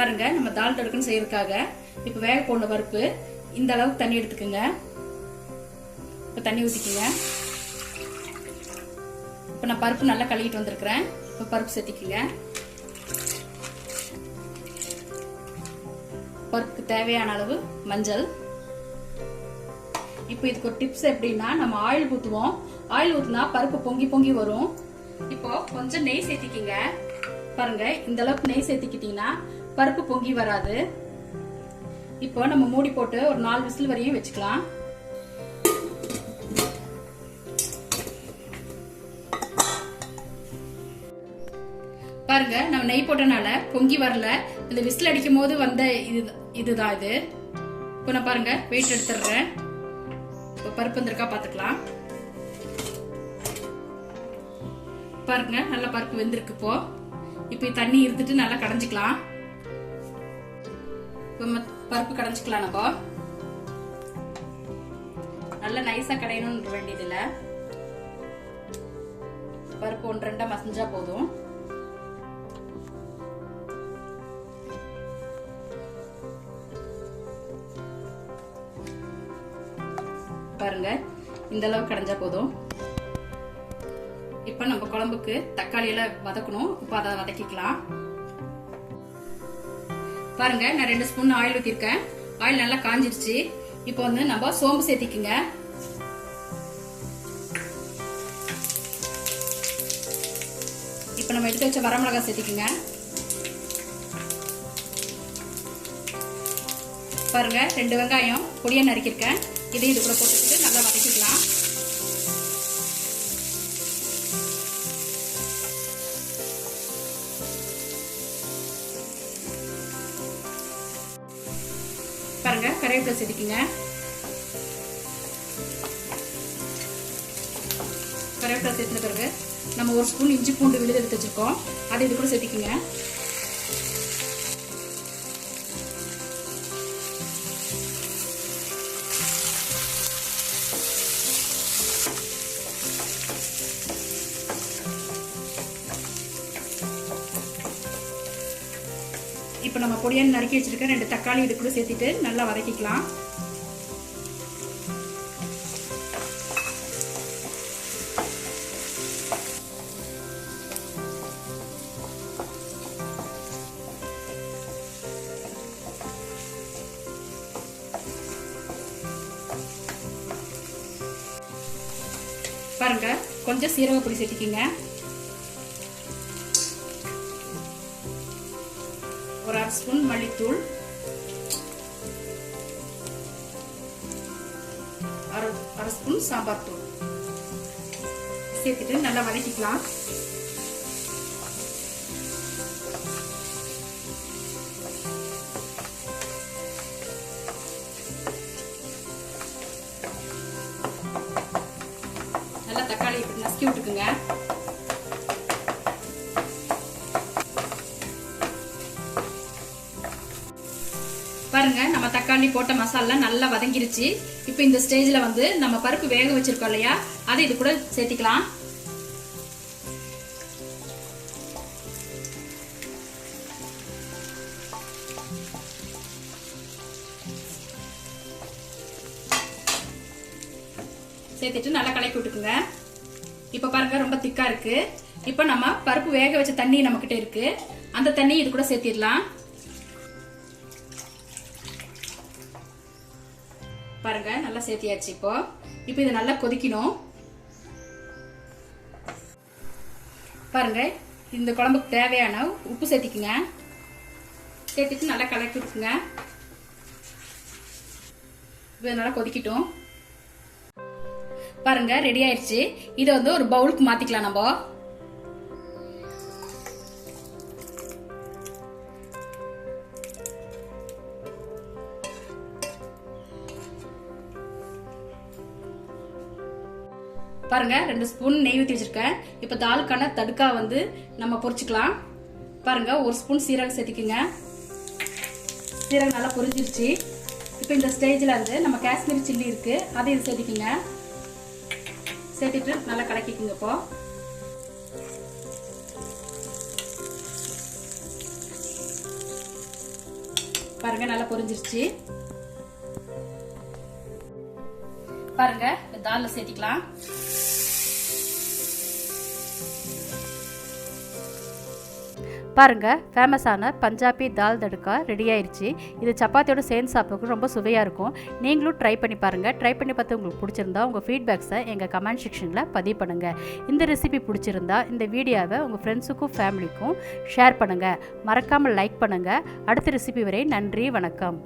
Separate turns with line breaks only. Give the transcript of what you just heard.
பாருங்க நம்ம தால் தடுக்குன்னு செய்யறதுக்காக இப்போ வேக போன பருப்பு இந்த அளவுக்கு தண்ணி எடுத்துக்கோங்க. இப்போ தண்ணி ஊற்றிக்கோங்க. இப்போ நான் பருப்பு நல்லா கழுவிட்டு வந்திருக்கிறேன். இப்போ பருப்பு சேர்த்திக்கோங்க. பருப்புக்கு தேவையான அளவு மஞ்சள். இப்போ இதுக்கு ஒரு டிப்ஸ் எப்படின்னா, நம்ம ஆயில் ஊற்றுவோம். ஆயில் ஊற்றினா பருப்பு பொங்கி பொங்கி வரும். இப்போ கொஞ்சம் நெய் சேர்த்திக்கிங்க. பாருங்க இந்த அளவுக்கு நெய் சேர்த்திக்கிட்டீங்கன்னா பருப்பு பொங்கி வராது. இப்போ நம்ம மூடி போட்டு ஒரு 4 விசில் வரையும் வச்சுக்கலாம். பாருங்க நம்ம நெய் போட்டனால பொங்கி வரல. இந்த விசில் அடிக்கும் போது வந்த இதுதான் இது. இப்போ நான் பாருங்க வெயிட் எடுத்துடுறேன். இப்போ பருப்பு வந்திருக்கா பாத்துக்கலாம். பாருங்க நல்லா பருப்பு வெந்திருக்கு. இப்போ தண்ணி இருந்துட்டு நல்லா கடைஞ்சிக்கலாம். பருப்பு கடைஞ்சிக்கலாம். நம்ம நல்லா நைஸா கடையணும்னு வேண்டியது இல்ல. பருப்பு 1-2 மசிஞ்சா போதும். பாருங்க இந்த அளவுக்கு கடைஞ்சா போதும். இப்ப நம்ம குழம்புக்கு தக்காளி எல்லாம் வதக்கணும். இப்ப அதை வதக்கிக்கலாம். பாருங்க நான் 2 ஸ்பூன் ஆயில் ஊத்திருக்கேன். ஆயில் நல்லா காஞ்சிருச்சு. இப்போ வந்து நம்ம சோம்பு சேர்த்திக்குங்க. இப்ப நம்ம எடுத்து வச்ச வரமிளகாய் சேர்த்திக்குங்க. பாருங்க 2 வெங்காயம் பொடியா நறுக்கிருக்கேன். இதை இது கூட போட்டுக்கிட்டு நல்லா வதக்கிக்கலாம். பாருங்க கருவேப்பிலை சேர்த்துக்குங்க. கருவேப்பிலை சேர்த்துன பிறகு நம்ம 1 ஸ்பூன் இஞ்சி பூண்டு விழுது எடுத்து வச்சிருக்கோம். அதை இது கூட சேர்த்துக்குங்க. இப்போ நம்ம பொடியா நறுக்கி வச்சிருக்க 2 தக்காளி இது கூட சேர்த்துட்டு நல்லா வதக்கிக்கலாம். பாருங்க கொஞ்சம் சீரக பொடி சேர்த்துக்கிங்க. ஒரு 1/2 ஸ்பூன் மல்லித்தூள், 1/2 ஸ்பூன் சாம்பார் தூள் சேர்த்துட்டு நல்லா வதக்கிக்கலாம். நல்லா தக்காளி நசுக்கி விட்டுக்குங்க. பாருங்க நம்ம தக்காளி போட்ட மசாலா நல்லா வதங்கிருச்சு. இப்போ இந்த ஸ்டேஜ்ல வந்து நம்ம பருப்பு வேக வச்சிருக்கோம் இல்லையா, அதை இது கூட சேர்த்திக்கலாம். சேர்த்துட்டு நல்லா கலக்கி விட்டுக்குங்க. இப்போ பாருங்க ரொம்ப திக்கா இருக்கு. இப்போ நம்ம பருப்பு வேக வச்ச தண்ணி நம்ம கிட்ட இருக்கு. அந்த தண்ணி இது கூட சேர்த்திடலாம். பாருங்க நல்லா சேர்த்தியாச்சு. இப்போ இது நல்லா கொதிக்கணும். பாருங்க இந்த குழம்புக்கு தேவையான உப்பு சேர்த்திக்குங்க. சேர்த்துட்டு நல்லா கலக்கி விட்டுங்க. இது நல்லா கொதிக்கட்டும். பாருங்க ரெடி ஆயிடுச்சு. இதை வந்து ஒரு பவுலுக்கு மாத்திக்கலாம் நம்ம. பாருங்க 2 ஸ்பூன் நெய் ஊற்றி வச்சிருக்கேன். இப்போ தாலுக்கான தடுக்கா வந்து நம்ம பொரிச்சுக்கலாம். பாருங்க 1 ஸ்பூன் சீரகம் சேர்த்திக்குங்க. சீரகம் நல்லா பொரிஞ்சிருச்சு. இப்போ இந்த ஸ்டேஜ்ல வந்து நம்ம காஷ்மீரி சில்லி இருக்கு, அதை இது சேர்த்திக்குங்க. சேர்த்திட்டு நல்லா கலக்கிக்குங்க. இப்போ பாருங்க நல்லா பொரிஞ்சிருச்சு. பாருங்க தால்ல சேர்த்திக்கலாம். பாருங்க ஃபேமஸான பஞ்சாபி தால் தடுக்கா ரெடி ஆயிடுச்சு. இது சப்பாத்தியோட சேர்ந்து சாப்பிட்றதுக்கு ரொம்ப சுவையாக இருக்கும். நீங்களும் ட்ரை பண்ணி பாருங்கள். ட்ரை பண்ணி பார்த்து உங்களுக்கு பிடிச்சிருந்தா உங்கள் ஃபீட்பேக்ஸை எங்கள் கமெண்ட் செக்ஷனில் பதிவு பண்ணுங்கள். இந்த ரெசிபி பிடிச்சிருந்தா இந்த வீடியோவை உங்கள் ஃப்ரெண்ட்ஸுக்கும் ஃபேமிலிக்கும் ஷேர் பண்ணுங்கள். மறக்காமல் லைக் பண்ணுங்கள். அடுத்த ரெசிபி வரை நன்றி, வணக்கம்.